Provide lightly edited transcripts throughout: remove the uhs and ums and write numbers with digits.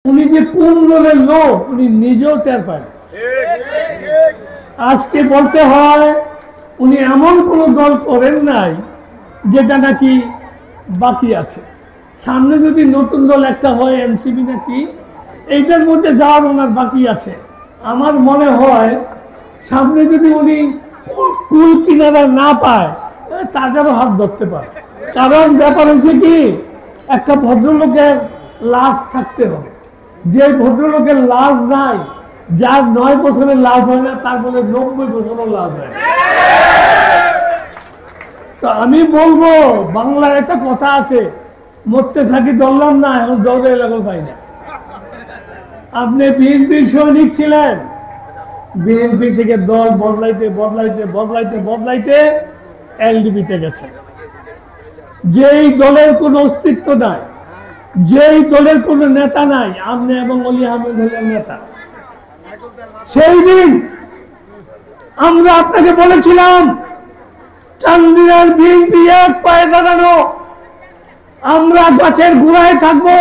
উনি যে কোন দলের লোক উনি নিজেও টের পান। আজকে বলতে হয় উনি এমন কোন দল করেন নাই যেটা নাকি বাকি আছে। সামনে যদি নতুন দল একটা হয় এনসিপি নাকি, এইটার মধ্যে যাওয়ার ওনার বাকি আছে। আমার মনে হয় সামনে যদি উনি কুল কিনারা না পায় তাদেরও হাত ধরতে পারে। কারণ ব্যাপার হচ্ছে কি, একটা ভদ্রলোকের লাশ থাকতে হবে। যে ভদ্রলোকের লাশ নাই, যার 9 বছরের লাশ হয় না, তার বলে 90 বছরের লাশ হয়। তো আমি বলবো, বাংলায় একটা কথা আছে, মরতে থাকি দৌড়লাম না, এখন দৌড়ে এলাকা পাই না। আপনি বিএনপির সৈনিক ছিলেন, বিএনপি থেকে দল বদলাইতে বদলাইতে বদলাইতে বদলাইতে এলডিপিতে গেছেন। যেই দলের কোনো অস্তিত্ব নাই, যেই দলের কোনো নেতা নাই, আপনি এবং অলি আহমেদ হলেন নেতা। সেই দিন আমরা আপনাকে বলেছিলাম চান্দিনার বিএনপি এক পায়ে দাঁড়ানো, আমরা গাছের গোড়ায় থাকবো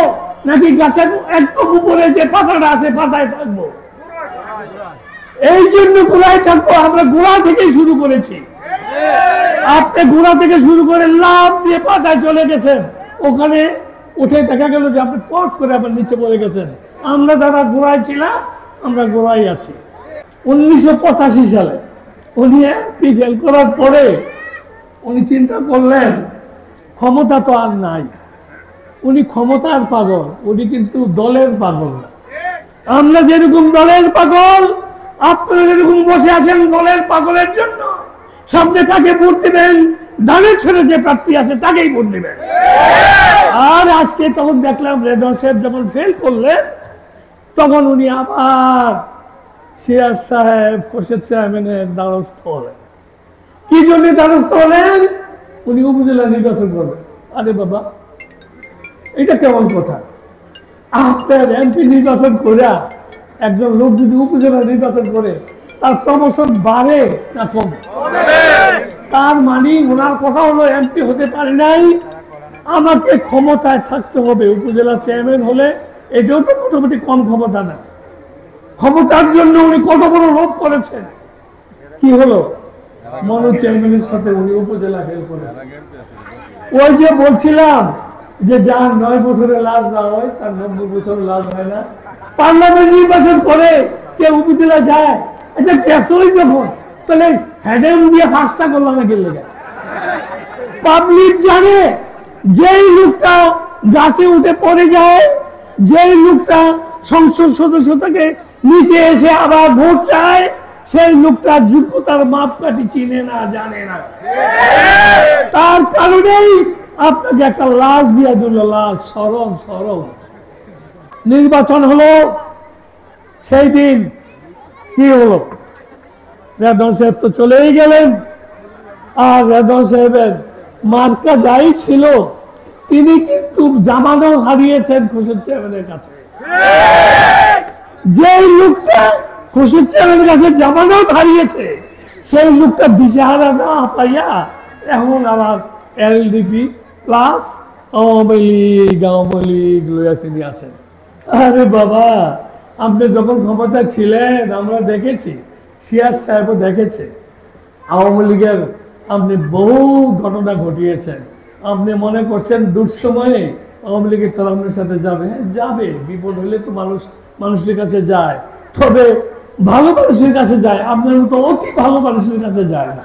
নাকি গাছের একদম উপরে যে পাতাটা আছে পাতায় থাকবো। এই জন্য গোড়ায় থাকবো, আমরা গোড়া থেকে শুরু করেছি। আপনি গোড়া থেকে শুরু করে লাভ দিয়ে পাতায় চলে গেছেন, ওখানে উঠে দেখা গেল যে আপনি পট করে আবার নিচে পড়ে গেছেন। আমরা যারা গোড়ায় ছিলাম, আমরা গোড়ায় আছি। 1985 সালে উনি এমপি ফেল করার পরে উনি চিন্তা করলেন ক্ষমতা তো আর নাই, উনি ক্ষমতার পাগল, উনি কিন্তু দলের পাগল না। আমরা যেরকম দলের পাগল, আপনারা যেরকম বসে আছেন দলের পাগলের জন্য, সামনে তাকে ভোট দেবেন, ধানের ছেড়ে যে প্রার্থী আছে তাকেই ভোট দেবেন। আর আজকে তখন দেখলাম রেদওয়ান সাহেব যখন ফেল করলেন, তখন উনি আবার সিরাজ সাহেব, খোরশেদ চেয়ারম্যানের দ্বারস্থ হলেন। কি জন্য দ্বারস্থ হলেন? উনি উপজেলা নির্বাচন করবেন। আরে বাবা, এটা কেমন কথা? আপনার এমপি নির্বাচন করে একজন লোক যদি উপজেলা নির্বাচন করে, তার প্রমোশন বাড়ে না কমে? তার মানে ওনার কথা হলো এমপি হতে পারে নাই, আমাকে ক্ষমতায় থাকতে হবে। উপজেলা চেয়ারম্যান হলে এটাও তো মোটামুটি কম ক্ষমতা না। ক্ষমতার জন্য উনি কত বড় লোভ করেছেন। কি হলো? মনোজ চেয়ারম্যানের সাথে উনি উপজেলা ফেল করেছেন। ওই যে বলছিলাম যে যার 9 বছরের লাশ না হয়, তার 90 বছরের লাশ হয় না। পার্লামেন্ট নির্বাচন করে কে উপজেলা যায়? আচ্ছা গ্যাসই যখন, তাহলে হেডেম দিয়ে ফাঁসটা করলাম না গেলে যায়। পাবলিক জানে যেই লোকটা গাছে উঠে পড়ে যায়, যেই লোকটা সংসদ সদস্য থেকে নিচে এসে আবার ভোট চায়, সেই লোকটা যোগ্যতার মাপকাঠি চিনে না, জানে না। তার কারণেই আপনাকে একটা লাশ দিয়ে দিল, লাশ সরম সরম। নির্বাচন হলো, সেই দিন কি হলো? রেদওয়ান সাহেব তো চলেই গেলেন। আর রেদওয়ান সাহেবের মার্কা যাই ছিল, তিনি কিন্তু জামানত হারিয়েছেন খোরশেদ চেয়ারম্যানের কাছে। যে লোকটা খোরশেদ চেয়ারম্যানের কাছে জামানত হারিয়েছে, সেই লোকটা দিশেহারা না পাইয়া এখন আবার এলডিপি প্লাস আওয়ামী লীগ লইয়া তিনি আছেন। আরে বাবা, আপনি যখন ক্ষমতায় ছিলেন আমরা দেখেছি, সিরাজ সাহেবও দেখেছে, আওয়ামী লীগের আপনি বহু ঘটনা ঘটিয়েছেন। আপনি মনে করছেন দুঃসময়ে আওয়ামী লীগের তারা আপনার সাথে যাবে? যাবে, বিপদ হলে তো মানুষের কাছে যায়, তবে ভালো মানুষের কাছে যায়, আপনার মতো অতি ভালো মানুষের কাছে যায় না।